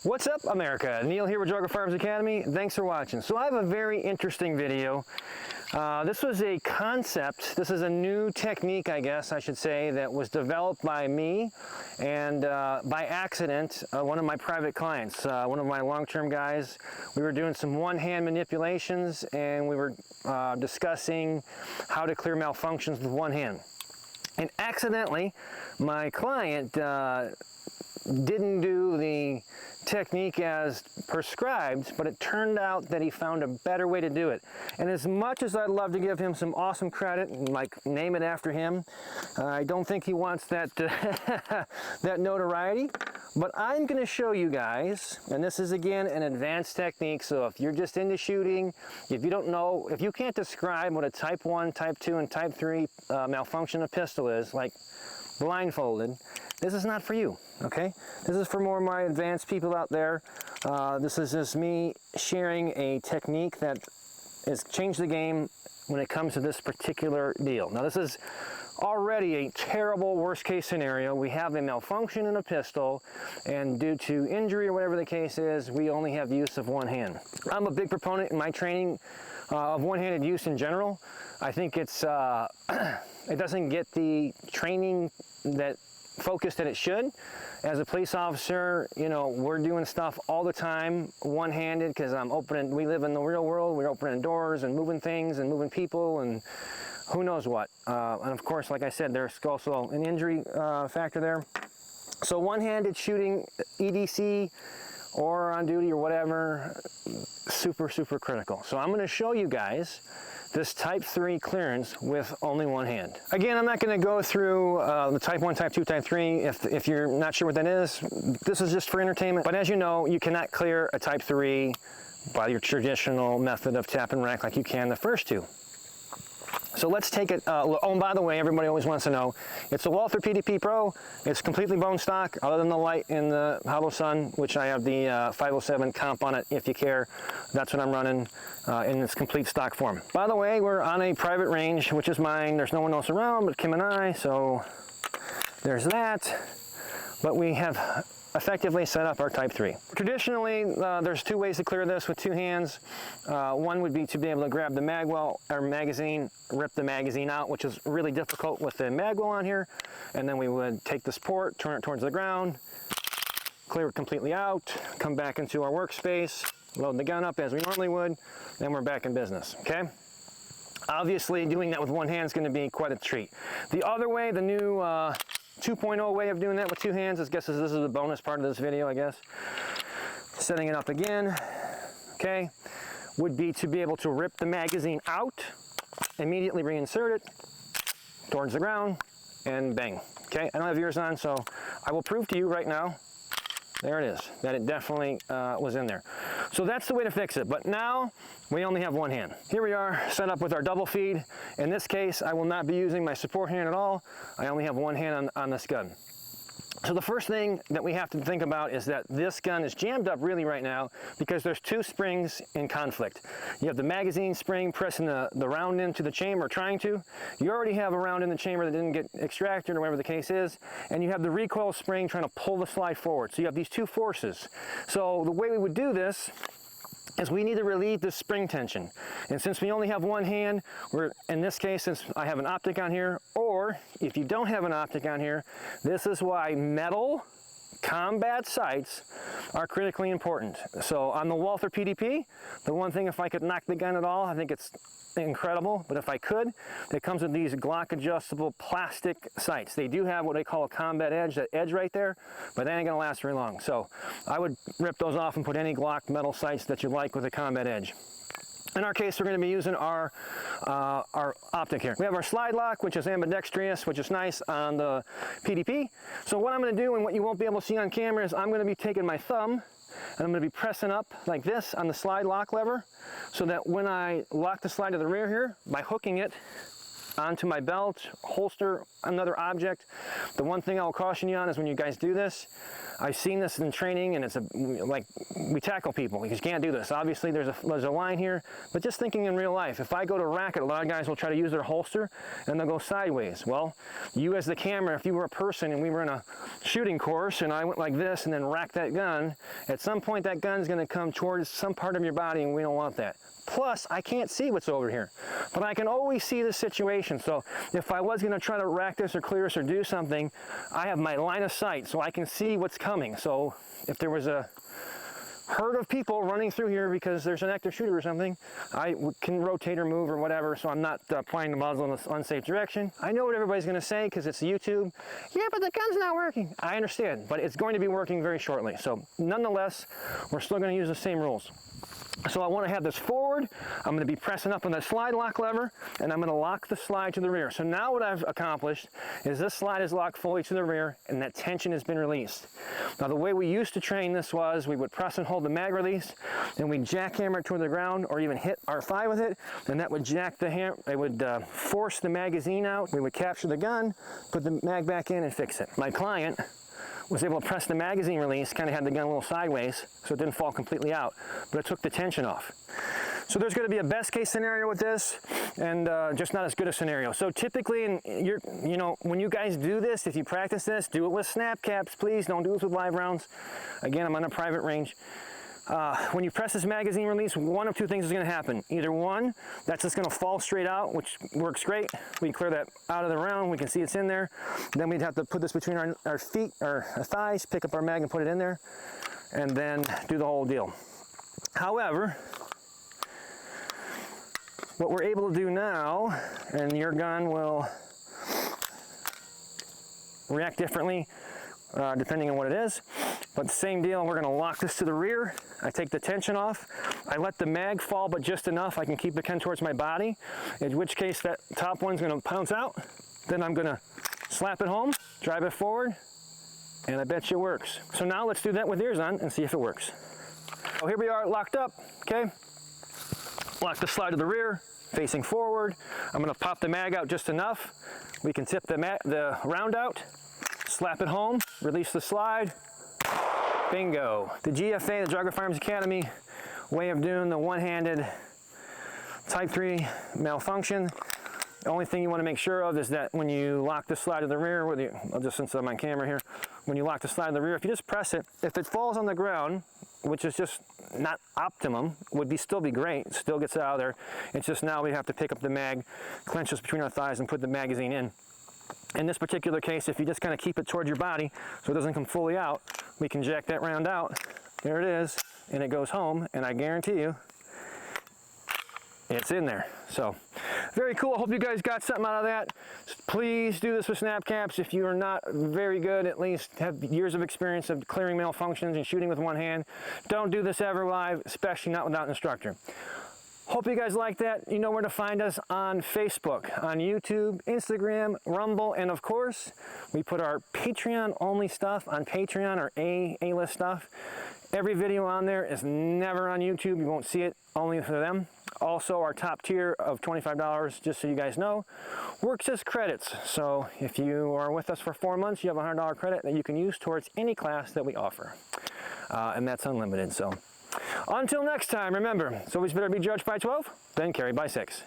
What's up, America? Neil here with Geauga Firearms Academy. Thanks for watching. So I have a very interesting video. This was a concept. This is a new technique, I guess I should say, that was developed by me and by accident, one of my private clients, one of my long-term guys. We were doing some one-hand manipulations and we were discussing how to clear malfunctions with one hand. And accidentally, my client didn't do the technique as prescribed, but it turned out that he found a better way to do it. And as much as I'd love to give him some awesome credit and like name it after him, I don't think he wants that that notoriety. But I'm going to show you guys, and this is again an advanced technique, so if you're just into shooting, if you don't know, if you can't describe what a type 1, type 2, and type 3 malfunction of pistol is, like blindfolded, this is not for you, okay? This is for more of my advanced people out there. This is just me sharing a technique that has changed the game when it comes to this particular deal. Now, this is already a terrible worst case scenario. We have a malfunction in a pistol, and due to injury or whatever the case is, we only have use of one hand. I'm a big proponent in my training of one-handed use in general. I think it's it doesn't get the training that focus that it should. As a police officer, you know, we're doing stuff all the time one-handed because we live in the real world. We're opening doors and moving things and moving people and who knows what. And of course, like I said, there's also an injury factor there. So one-handed shooting, EDC or on duty or whatever, super critical. So I'm going to show you guys this type 3 clearance with only one hand. Again, I'm not going to go through the type 1, type 2, type 3 if you're not sure what that is. This is just for entertainment. But as you know, you cannot clear a type 3 by your traditional method of tap and rack like you can the first two. So let's take it, oh, and by the way, everybody always wants to know, it's a Walther PDP Pro. It's completely bone stock, other than the light in the Hollow Sun, which I have the 507 comp on it, if you care. That's what I'm running in its complete stock form. By the way, we're on a private range, which is mine. There's no one else around but Kim and I, so there's that. But we have effectively set up our type 3. Traditionally, there's two ways to clear this with two hands. One would be to be able to grab the magwell or magazine, rip the magazine out, which is really difficult with the magwell on here. And then we would take this port, turn it towards the ground, clear it completely out, come back into our workspace, load the gun up as we normally would, then we're back in business, okay? Obviously, doing that with one hand is going to be quite a treat. The other way, the new 2.0 way of doing that with two hands, this is the bonus part of this video, I guess. Setting it up again, okay, would be to be able to rip the magazine out, immediately reinsert it towards the ground, and bang. Okay, I don't have yours on, so I will prove to you right now, there it is, that it definitely was in there. So that's the way to fix it, but now we only have one hand. Here we are, set up with our double feed. In this case, I will not be using my support hand at all. I only have one hand on this gun. So the first thing that we have to think about is that this gun is jammed up really right now because there's two springs in conflict. You have the magazine spring pressing the round into the chamber, trying to. You already have a round in the chamber that didn't get extracted or whatever the case is. And you have the recoil spring trying to pull the slide forward. So you have these two forces. So the way we would do this is we need to relieve the spring tension. And since we only have one hand, in this case, since I have an optic on here, or if you don't have an optic on here, this is why metal combat sights are critically important. So on the Walther PDP, the one thing, if I could knock the gun at all, I think it's incredible, but if I could, it comes with these Glock adjustable plastic sights. They do have what they call a combat edge, that edge right there, but they ain't gonna last very long. So I would rip those off and put any Glock metal sights that you like with a combat edge. In our case, we're going to be using our optic here. We have our slide lock, which is ambidextrous, which is nice on the PDP. So what I'm going to do, and what you won't be able to see on camera, is I'm going to be taking my thumb and I'm going to be pressing up like this on the slide lock lever, so that when I lock the slide to the rear here, by hooking it onto my belt, holster, another object. The one thing I'll caution you on is when you guys do this, I've seen this in training, and it's like we tackle people because you can't do this. Obviously there's a line here, but just thinking in real life, if I go to racket, a lot of guys will try to use their holster and they'll go sideways. Well, you as the camera, if you were a person and we were in a shooting course and I went like this and then racked that gun, at some point that gun's going to come towards some part of your body, and we don't want that. Plus, I can't see what's over here, but I can always see the situation. So if I was going to try to rack this or clear this or do something, I have my line of sight so I can see what's coming. So if there was a herd of people running through here because there's an active shooter or something, I can rotate or move or whatever, so I'm not pointing the muzzle in an unsafe direction. I know what everybody's going to say because it's YouTube. Yeah, but the gun's not working. I understand, but it's going to be working very shortly. So nonetheless, we're still going to use the same rules. So I want to have this forward. I'm going to be pressing up on the slide lock lever, and I'm going to lock the slide to the rear. So now what I've accomplished is this slide is locked fully to the rear, and that tension has been released. Now the way we used to train this was we would press and hold the mag release, and we'd jackhammer it toward the ground or even hit R5 with it, and that would jack the hammer. It would force the magazine out. We would capture the gun, put the mag back in, and fix it. My client was able to press the magazine release, kind of had the gun a little sideways, so it didn't fall completely out, but it took the tension off. So there's going to be a best case scenario with this, and just not as good a scenario. So typically, when you guys do this, if you practice this, do it with snap caps, please. Don't do this with live rounds. Again, I'm on a private range. When you press this magazine release, one of two things is going to happen. Either one, that's just going to fall straight out, which works great. We can clear that out of the round. We can see it's in there. Then we'd have to put this between our feet, or our thighs, pick up our mag and put it in there, and then do the whole deal. However, what we're able to do now, and your gun will react differently depending on what it is, but the same deal, we're going to lock this to the rear. I take the tension off. I let the mag fall, but just enough I can keep the gun towards my body, in which case that top one's going to pounce out. Then I'm going to slap it home, drive it forward, and I bet you it works. So now let's do that with ears on and see if it works. So here we are locked up, okay? Lock the slide to the rear, facing forward. I'm going to pop the mag out just enough. We can tip the round out, slap it home, release the slide. Bingo. The GFA, the Geauga Firearms Academy, way of doing the one-handed Type 3 malfunction. The only thing you want to make sure of is that when you lock the slide to the rear, since I'm on camera here, when you lock the slide to the rear, if you just press it, if it falls on the ground, which is just not optimum, would still be great, it still gets out of there. It's just now we have to pick up the mag, clench this between our thighs, and put the magazine in. In this particular case, if you just kind of keep it towards your body so it doesn't come fully out, we can jack that round out. There it is, and it goes home, and I guarantee you it's in there. So very cool. I hope you guys got something out of that. Please do this with snap caps. If you are not very good, at least have years of experience of clearing malfunctions and shooting with one hand, don't do this ever live, especially not without an instructor. Hope you guys like that. You know where to find us on Facebook, on YouTube, Instagram, Rumble, and of course, we put our Patreon-only stuff on Patreon, our A-list stuff. Every video on there is never on YouTube. You won't see it, only for them. Also, our top tier of $25, just so you guys know, works as credits. So if you are with us for 4 months, you have a $100 credit that you can use towards any class that we offer. And that's unlimited. So until next time, remember, it's always better to be judged by 12 than carried by 6.